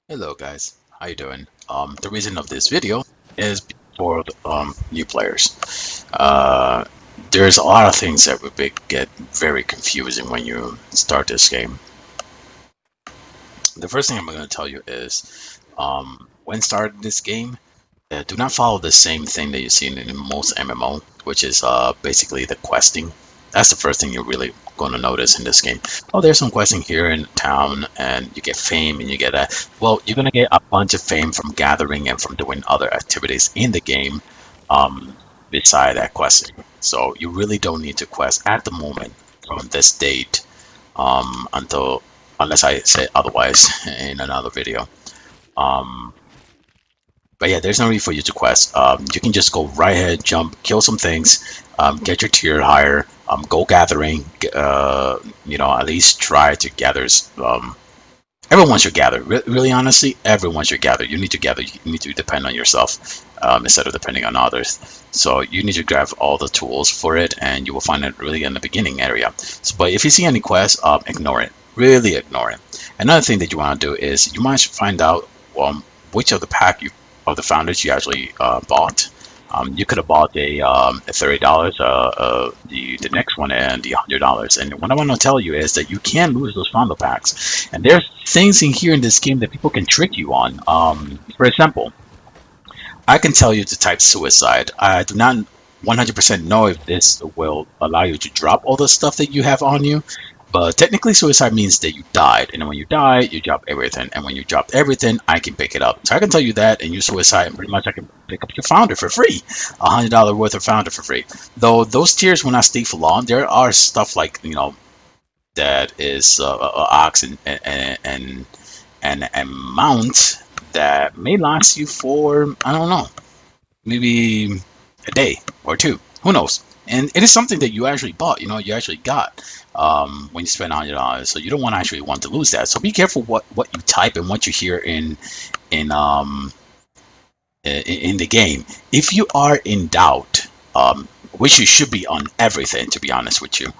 Hello guys, how you doing? The reason of this video is for new players. There's a lot of things that would get very confusing when you start this game. The first thing I'm going to tell you is when starting this game, do not follow the same thing that you see in most MMO, which is basically the questing. That's the first thing you're really going to notice in this game. Oh, there's some questing here in town, and you get fame, and you get that. Well, you're going to get a bunch of fame from gathering and from doing other activities in the game um, beside that questing. So you really don't need to quest at the moment from this date until unless I say otherwise in another video. Um, but yeah, there's no need for you to quest. You can just go right ahead, jump, kill some things, get your tier higher, go gathering. At least try to gather. Everyone should gather. Really, honestly, everyone should gather. You need to gather. You need to depend on yourself instead of depending on others. So you need to grab all the tools for it, and you will find it really in the beginning area. So, but if you see any quests, ignore it. Really ignore it. Another thing that you want to do is you might find out which of the of the founders you actually bought. You could have bought a $30, the next one, and the $100. And what I want to tell you is that you can lose those founder packs, and there's things in here in this game that people can trick you on. For example, I can tell you to type suicide. I do not 100% know if this will allow you to drop all the stuff that you have on you, but technically, suicide means that you died, and when you die, you drop everything. And when you drop everything, I can pick it up. So I can tell you that, and use suicide, and pretty much I can pick up your founder for free, $100 worth of founder for free. Though those tiers will not stay for long. There are stuff like that is ox and mount that may last you for I don't know, maybe a day or two. Who knows? And it is something that you actually bought. You actually got when you spend $100. So you don't actually want to lose that. So be careful what you type and what you hear in um in the game. If you are in doubt, which you should be on everything, to be honest with you,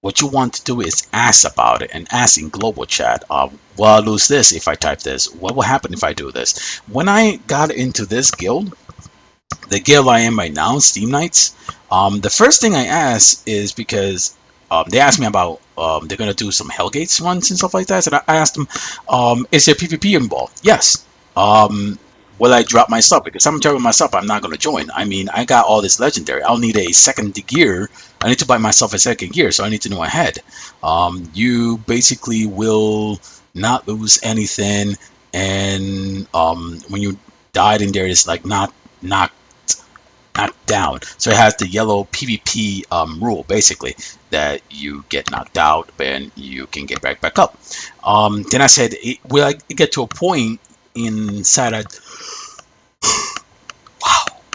what you want to do is ask about it and ask in global chat. Will I lose this if I type this? What will happen if I do this? When I got into this guild, the guild I am right now, Steam Knights, the first thing I asked is because they asked me about they're gonna do some Hellgates ones and stuff like that. And I asked them, is there PvP involved? Yes. Will I drop my stuff? Because I'm dropping my stuff, I'm not gonna join. I mean, I got all this legendary. I'll need a second gear. I need to buy myself a second gear, so I need to know ahead. You basically will not lose anything, and when you died in there, it's like not knocked down. So it has the yellow PvP rule, basically, that you get knocked out, then you can get back up. Then I said, will I get to a point inside a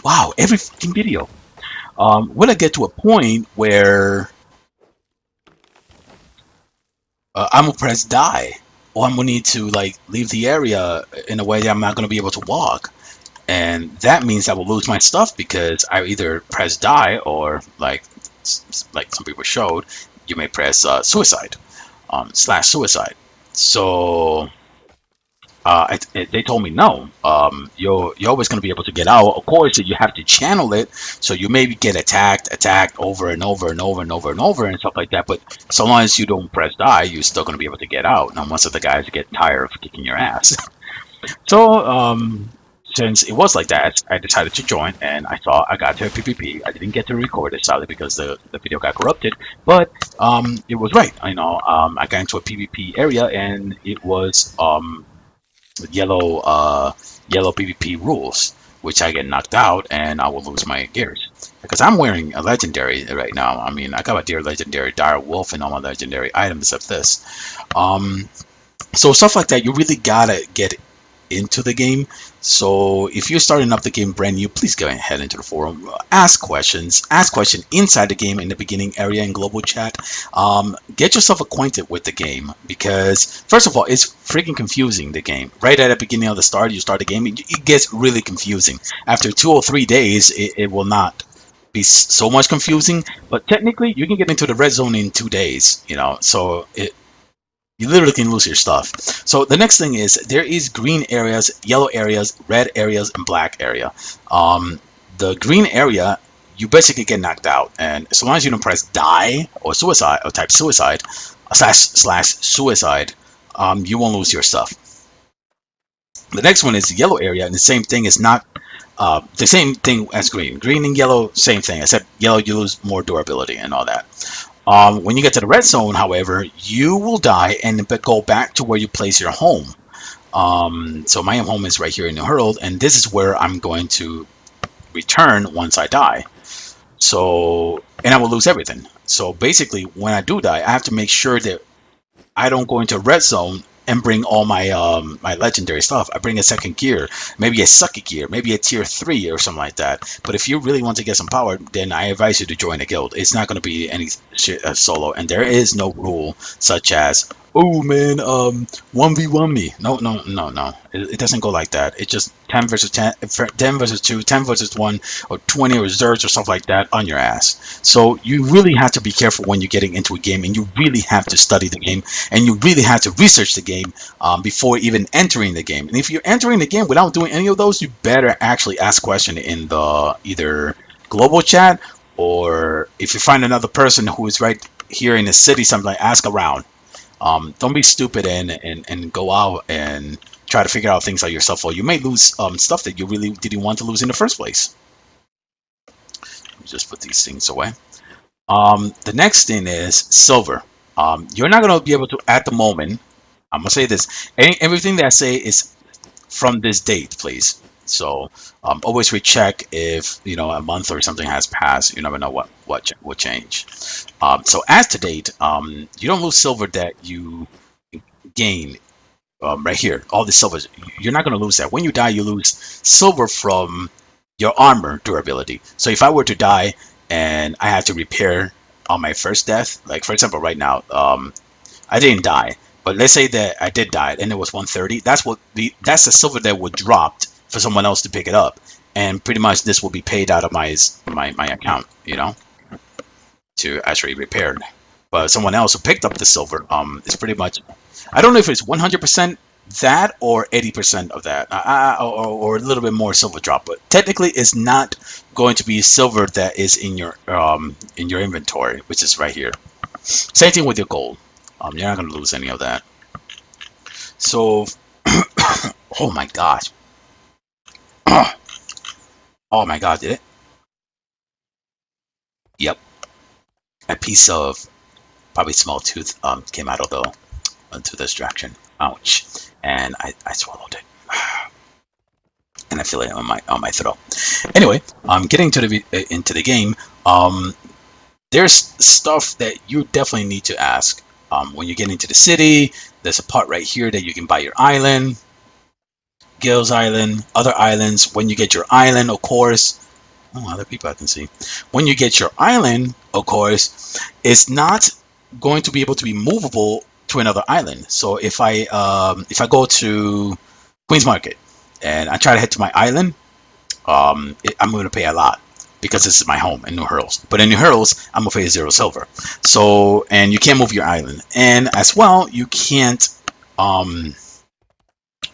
wow, every fucking video. Will I get to a point where I'm gonna press die, or I'm gonna need to like leave the area in a way that I'm not gonna be able to walk? And that means I will lose my stuff because I either press die or like some people showed, you may press suicide, slash suicide. So they told me no. You're always going to be able to get out. Of course, you have to channel it, so you maybe get attacked over and over and over and over and over and stuff like that. But so long as you don't press die, you're still going to be able to get out. Now, most of the guys get tired of kicking your ass. So since it was like that, I decided to join, and I thought I got to a PvP. I didn't get to record it, sadly, because the video got corrupted. But it was right. I got into a PvP area, and it was yellow yellow PvP rules, which I get knocked out, and I will lose my gears. Because I'm wearing a legendary right now. I mean, I got a deer legendary, dire wolf, and all my legendary items except this. So stuff like that, you really gotta get into the game. So if you're starting up the game brand new, please go ahead into the forum, ask questions inside the game in the beginning area in global chat. Get yourself acquainted with the game, because first of all, it's freaking confusing. The game right at the beginning of the start, you start the game, it gets really confusing. After 2 or 3 days, it will not be so much confusing, but technically you can get into the red zone in 2 days, so You literally can lose your stuff. So the next thing is there is green areas, yellow areas, red areas, and black area. The green area, you basically get knocked out, and as long as you don't press die or suicide or type suicide slash suicide, you won't lose your stuff. The next one is the yellow area, and the same thing is not the same thing as green. Green and yellow, same thing, except yellow you lose more durability and all that. When you get to the red zone, however, you will die and go back to where you place your home. So my home is right here in New Herald, and this is where I'm going to return once I die. So, and I will lose everything. So basically, when I do die, I have to make sure that I don't go into red zone and bring all my my legendary stuff. I bring a second gear, maybe a sucky gear, maybe a tier 3 or something like that. But if you really want to get some power, then I advise you to join a guild. It's not going to be any shit solo, and there is no rule such as, oh man, 1v1 me. No, no, no, no. It doesn't go like that. It's just 10 versus 10, 10 versus 2, 10 versus 1, or 20 reserves or stuff like that on your ass. So you really have to be careful when you're getting into a game, and you really have to study the game, and you really have to research the game before even entering the game. And if you're entering the game without doing any of those, you better actually ask questions in the either global chat, or if you find another person who is right here in the city, something like, ask around. Don't be stupid and go out and try to figure out things out yourself, or you may lose stuff that you really didn't want to lose in the first place. Let me just put these things away. The next thing is silver. You're not going to be able to, at the moment, I'm going to say this, everything that I say is from this date, please. So always recheck if a month or something has passed. You never know what will change. So as to date, you don't lose silver that you gain right here. All the silver, you're not going to lose that. When you die, you lose silver from your armor durability. So if I were to die and I have to repair on my first death, like for example, right now, I didn't die, but let's say that I did die and it was 130. That's the silver that would dropped for someone else to pick it up, and pretty much this will be paid out of my account, to actually repair. But someone else who picked up the silver, it's pretty much, I don't know if it's 100% that or 80% of that, or a little bit more silver drop, but technically it's not going to be silver that is in your inventory, which is right here. Same thing with your gold. You're not going to lose any of that. So, oh my gosh. Oh my god, did it? Yep. A piece of probably small tooth came out of the tooth extraction. Ouch. And I swallowed it. And I feel it on my throat. Anyway, getting into the game, there's stuff that you definitely need to ask. When you get into the city, there's a part right here that you can buy your island, Gil's Island, other islands. When you get your island, of course, other people I can see. When you get your island, of course, it's not going to be able to be movable to another island. So if I go to Queen's Market and I try to head to my island, I'm going to pay a lot because this is my home in New Hurls. But in New Hurls, I'm going to pay 0 silver. So, and you can't move your island. And as well, you can't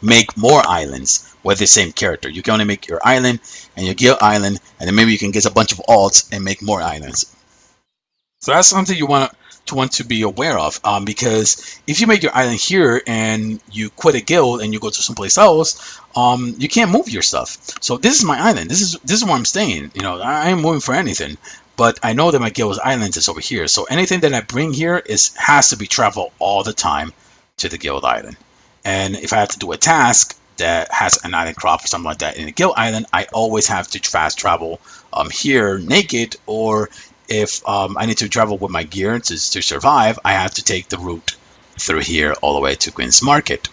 make more islands with the same character. You can only make your island and your guild island, and then maybe you can get a bunch of alts and make more islands. So that's something you want to be aware of, because if you make your island here and you quit a guild and you go to someplace else, you can't move your stuff. So this is my island. This is where I'm staying. I ain't moving for anything. But I know that my guild's island is over here. So anything that I bring here has to be traveled all the time to the guild island. And if I have to do a task that has an island crop or something like that in a guild island, I always have to fast travel here naked, or if I need to travel with my gear to survive, I have to take the route through here all the way to Queen's Market.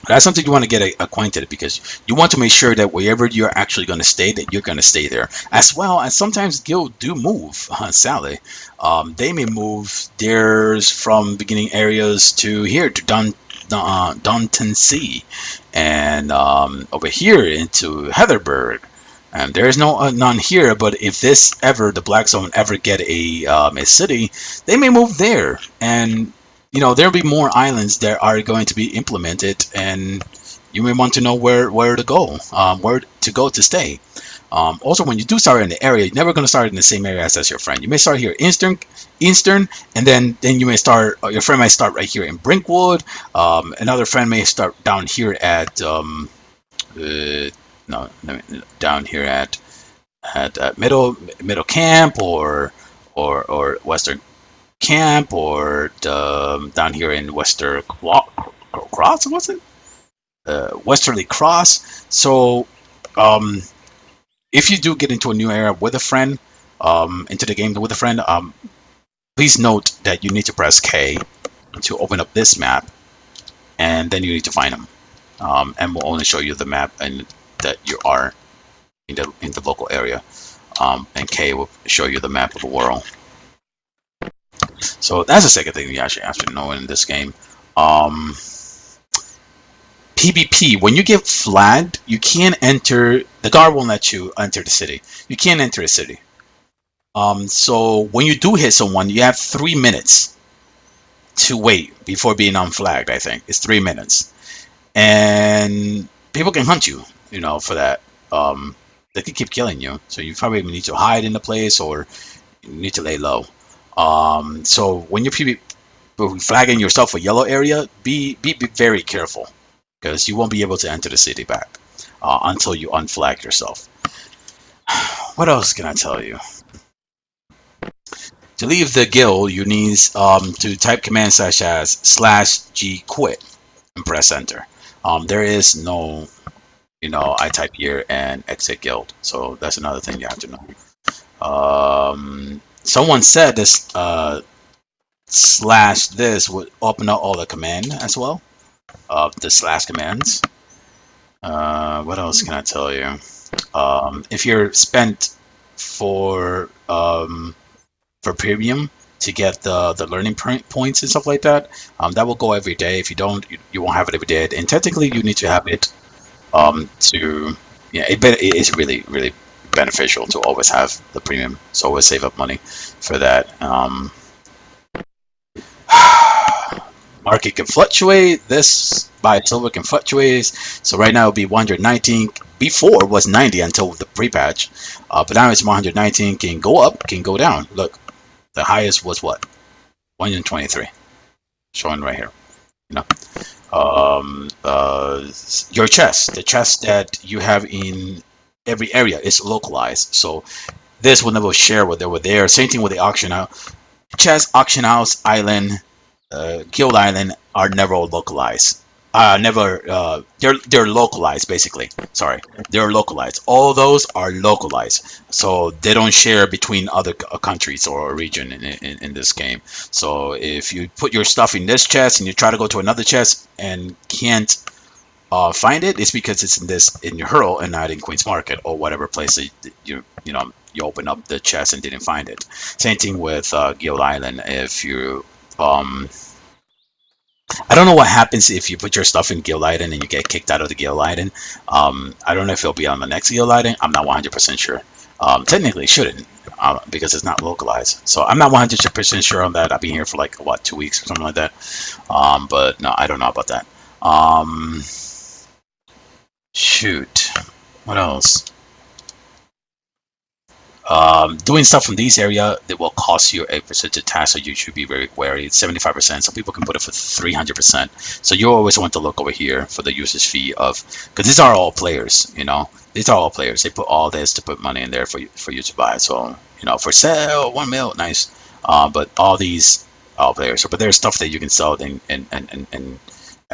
That's something you want to get acquainted, because you want to make sure that wherever you're actually going to stay, that you're going to stay there. As well as sometimes guilds do move, sadly. They may move theirs from beginning areas to here, to Daunton Sea, and over here into Heatherburg. And there is none here, but if the Black Zone ever get a city, they may move there. And there'll be more islands that are going to be implemented, and you may want to know where to go, where to go to stay. Also, when you do start in the area, you're never going to start in the same area as your friend. You may start here, Eastern, and then you may start. Your friend might start right here in Brinkwood. Another friend may start down here at no, down here at Middle Camp, or Western Camp, or down here in Cross, was it? Westerly Cross. So, if you do get into a new area with a friend, into the game with a friend, please note that you need to press K to open up this map, and then you need to find them. And we'll only show you the map and that you are in the local area. And K will show you the map of the world. So that's the second thing you actually have to know in this game. PvP, when you get flagged, you can't enter. The guard won't let you enter the city. You can't enter the city. So when you do hit someone, you have 3 minutes to wait before being unflagged. I think it's 3 minutes, and people can hunt you. For that. They can keep killing you. So you probably need to hide in the place, or you need to lay low. So when you're flagging yourself a yellow area, be very careful, because you won't be able to enter the city back until you unflag yourself. What else can I tell you? To leave the guild, you need to type commands such as /G quit and press enter. There is no, I type here and exit guild. So that's another thing you have to know. Someone said this /this would open up all the command as well. The / commands. What else can I tell you? If you're spent for premium to get the learning points and stuff like that, that will go every day. If you don't, you won't have it every day. And technically, you need to have it it is really beneficial to always have the premium. So always save up money for that. Market can fluctuate. This buy silver can fluctuate. So right now it'll be 119. Before it was 90 until the pre-patch, but now it's 119. Can go up, can go down. Look, the highest was what? 123. Showing right here. Your chest, the chest that you have in every area is localized. So this will never share what they were there. Same thing with the auction house. Chest, auction house, island, guild island are never localized. They're localized basically. Sorry, they're localized. All those are localized, so they don't share between other countries or region in this game. So if you put your stuff in this chest and you try to go to another chest and can't find it, it's because it's in your Hurl and not in Queen's Market or whatever place that you open up the chest and didn't find it. Same thing with Guild Island. If you I don't know what happens if you put your stuff in Guild Island and you get kicked out of the Guild Island. I don't know if it'll be on the next Guild Island. I'm not 100% sure. Technically, it shouldn't because it's not localized. So I'm not 100% sure on that. I've been here for like, what, 2 weeks or something like that. But no, I don't know about that. Shoot. What else? Doing stuff from these area that will cost you a percentage of tax, so you should be very wary. It's 75%. Some people can put it for 300%. So you always want to look over here for the usage fee because these are all players. These are all players. They put all this to put money in there for you to buy. So for sale, 1 mil, nice. But all these all players. But there's stuff that you can sell and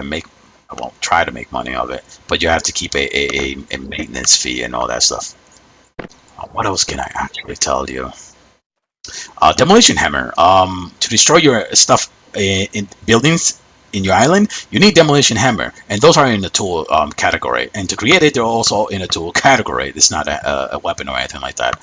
make. I won't try to make money of it, but you have to keep a maintenance fee and all that stuff. What else can I actually tell you? Demolition hammer. To destroy your stuff in buildings in your island, you need demolition hammer, and those are in the tool category. And to create it, they're also in a tool category. It's not a weapon or anything like that.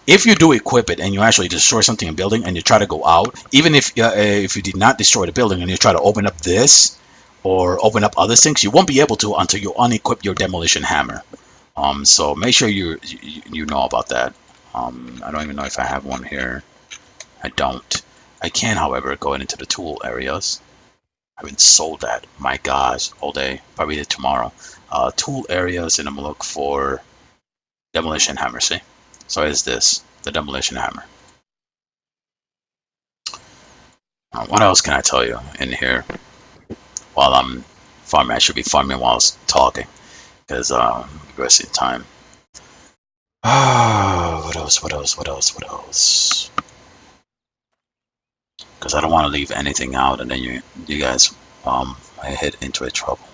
If you do equip it and you actually destroy something in building and you try to go out, even if you did not destroy the building and you try to open up this or open up other things, you won't be able to until you unequip your demolition hammer. So make sure you know about that. I don't even know if I have one here. I don't. I can, however, go into the tool areas. I haven't sold that. My gosh, all day. Probably tomorrow. Tool areas, and I'm gonna look for demolition hammer. See, so is this the demolition hammer? What else can I tell you in here while I'm farming? I should be farming while I was talking because wasting time. What else? What else? What else? What else? Because I don't want to leave anything out, and then you guys I hit into a trouble.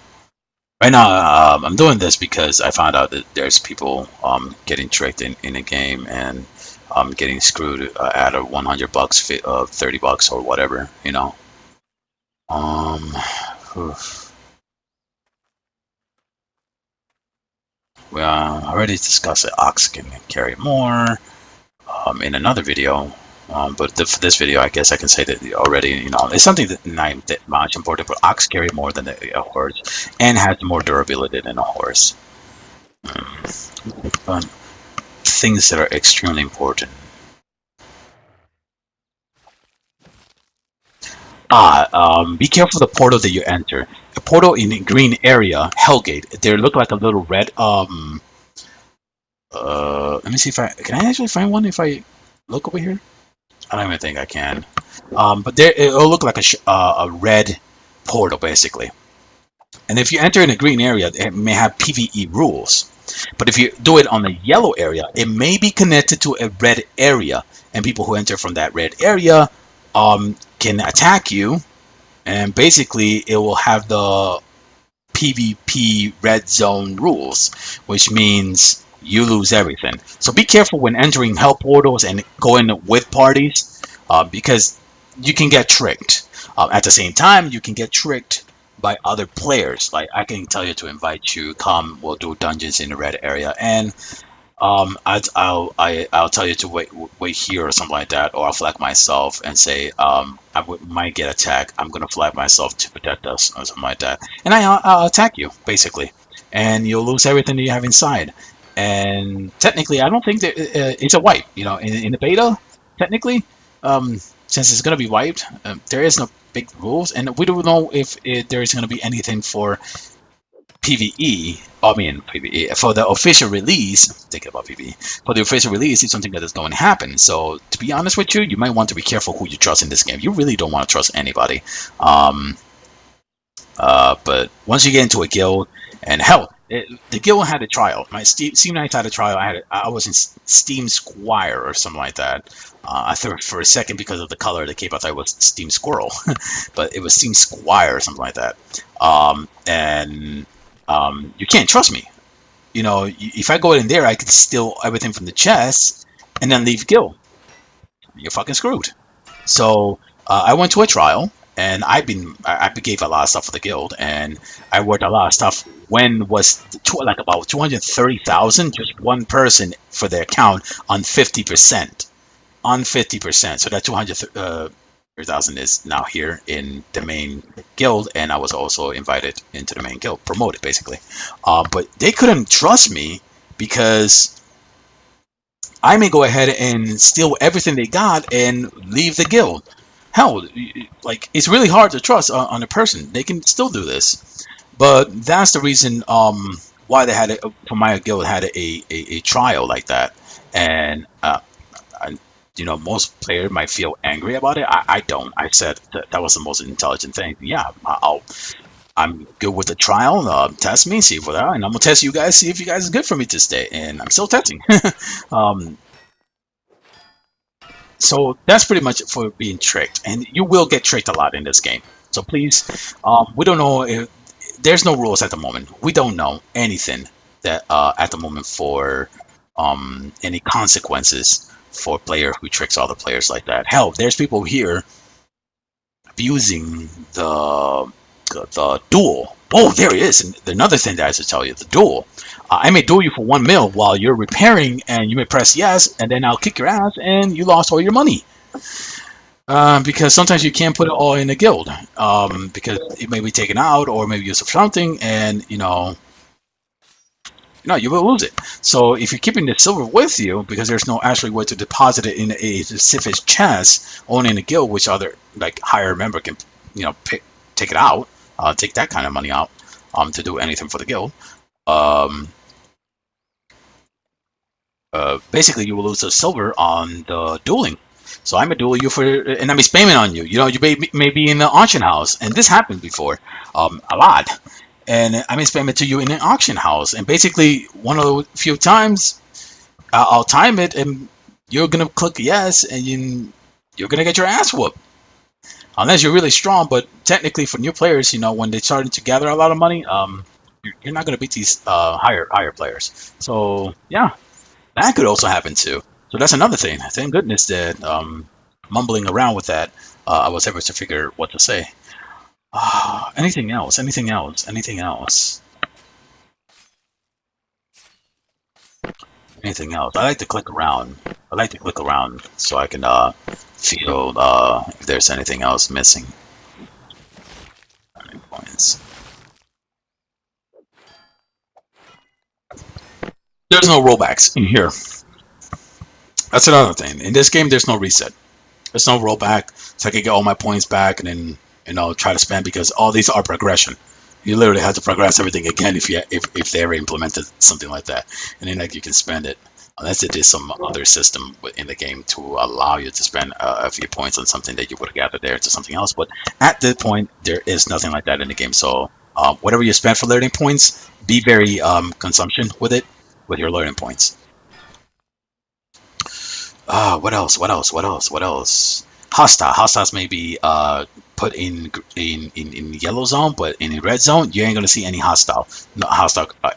Right now, I'm doing this because I found out that there's people getting tricked in a game and getting screwed out of 100 bucks, 30 bucks, or whatever, you know. Oof. We already discussed that ox can carry more in another video. But for this video, I guess I can say that already, you know, it's something that not that much important, but ox carry more than a horse and has more durability than a horse. Things that are extremely important. Be careful the portal that you enter. The portal in the green area, Hellgate, they look like a little red, let me see if can I actually find one if I look over here? I don't even think I can. But there, it'll look like a red portal, basically. And if you enter in a green area, it may have PvE rules. But if you do it on a yellow area, it may be connected to a red area. And people who enter from that red area can attack you. And basically, it will have the PvP red zone rules, which means you lose everything. So be careful when entering hell portals and going with parties, because you can get tricked. At the same time, you can get tricked by other players. Like I can tell you to invite you, come, we'll do dungeons in the red area, and I'll tell you to wait here or something like that, or I'll flag myself and say might get attacked. I'm gonna flag myself to protect us or something like that, and I'll attack you basically, and you'll lose everything that you have inside. And technically, I don't think that it's a wipe. You know, in the beta, technically, since it's gonna be wiped, there is no big rules, and we don't know if there is gonna be anything for PVE, I mean PVE, for the official release, thinking about PVE, for the official release, it's something that is going to happen. So to be honest with you, you might want to be careful who you trust in this game. You really don't want to trust anybody. But once you get into a guild, and hell, the guild had a trial. My Steam Knights had a trial. I was in Steam Squire or something like that. I thought for a second because of the color of the cape, I thought it was Steam Squirrel, but it was Steam Squire or something like that. And you can't trust me. You know, if I go in there, I could steal everything from the chest and then leave guild. You're fucking screwed. So I went to a trial, and I gave a lot of stuff for the guild, and I worked a lot of stuff. When was like about 230,000, just one person for their account on 50%, on 50%. So that 200,000 is now here in the main guild, and I was also invited into the main guild, promoted basically. But they couldn't trust me because I may go ahead and steal everything they got and leave the guild. Hell, like it's really hard to trust on a person. They can still do this, but that's the reason why they had for my guild had a trial like that. And you know, most players might feel angry about it. I don't. I said that was the most intelligent thing. Yeah, I'm good with the trial. Test me, see if and I'm gonna test you guys, see if you guys are good for me to stay. And I'm still testing. um, so that's pretty much for being tricked, and you will get tricked a lot in this game. So please, we don't know if there's no rules at the moment. We don't know anything that at the moment for any consequences for a player who tricks other players like that. Hell, there's people here abusing the duel. Oh, there it is. And another thing that I should tell you, the duel. I may duel you for 1 mil while you're repairing, and you may press yes, and then I'll kick your ass, and you lost all your money. Because sometimes you can't put it all in a guild, because it may be taken out, or maybe use of something, and you know, you will lose it. So if you're keeping the silver with you, because there's no actually way to deposit it in a specific chest, only in a guild, which other like higher member can, take it out, take that kind of money out, to do anything for the guild. Um, Basically, you will lose the silver on the dueling. So I'm a duel you for, and I'm spamming on you. You may be in the auction house, and this happened before, a lot. And I'm spamming to you in an auction house, and basically one of the few times I'll time it, and you're gonna click yes, and you're gonna get your ass whooped. Unless you're really strong, but technically for new players, when they're starting to gather a lot of money, you're not gonna beat these higher players. So yeah, that could also happen too. So that's another thing. Thank goodness that mumbling around with that, I was able to figure what to say. Anything else? Anything else? Anything else? Anything else? I like to click around. I like to click around so I can feel if there's anything else missing. Points. There's no rollbacks in here. That's another thing. In this game, there's no reset. There's no rollback, so I can get all my points back and then try to spend, because all these are progression. You literally have to progress everything again if they ever implemented something like that, and then like you can spend it, unless it is some other system in the game to allow you to spend a few points on something that you would have gathered there to something else. But at this point, there is nothing like that in the game. So whatever you spend for learning points, be very consumption with it, with your learning points. What else? What else? What else? What else? Hostiles may be put in yellow zone, but in red zone you ain't gonna see any hostile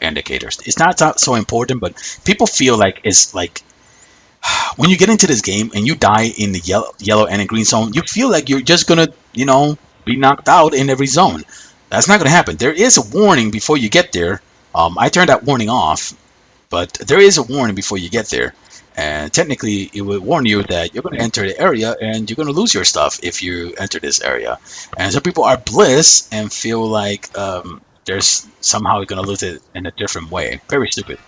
indicators. It's not so important, but people feel like it's like when you get into this game and you die in the yellow and in green zone, you feel like you're just gonna be knocked out in every zone. That's not gonna happen. There is a warning before you get there. I turned that warning off, but there is a warning before you get there. And technically, it will warn you that you're going to enter the area and you're going to lose your stuff if you enter this area. And some people are bliss and feel like there's somehow going to lose it in a different way. Very stupid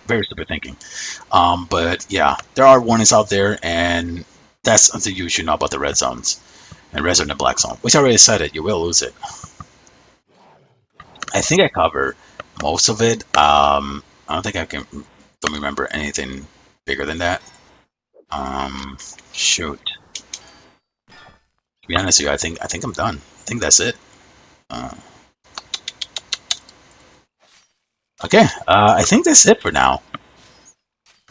thinking. But yeah, there are warnings out there, and that's something you should know about the red zones and red zone and black zone. Which I already said it, you will lose it. I think I covered most of it. I don't think don't remember anything bigger than that. Shoot. To be honest with you, I think I'm done. I think that's it. Okay. I think that's it for now.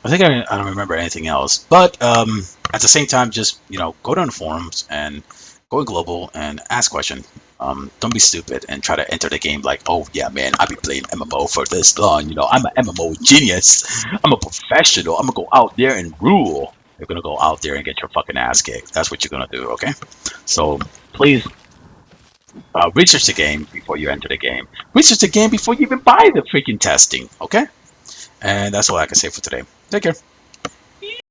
I think I don't remember anything else. But at the same time, just go down the forums and go global and ask questions. Don't be stupid and try to enter the game like, oh yeah, man, I've been playing MMO for this long. I'm an MMO genius. I'm a professional. I'm gonna go out there and rule. You're gonna go out there and get your fucking ass kicked. That's what you're gonna do, okay? So please research the game before you enter the game. Research the game before you even buy the freaking testing, okay? And that's all I can say for today. Take care.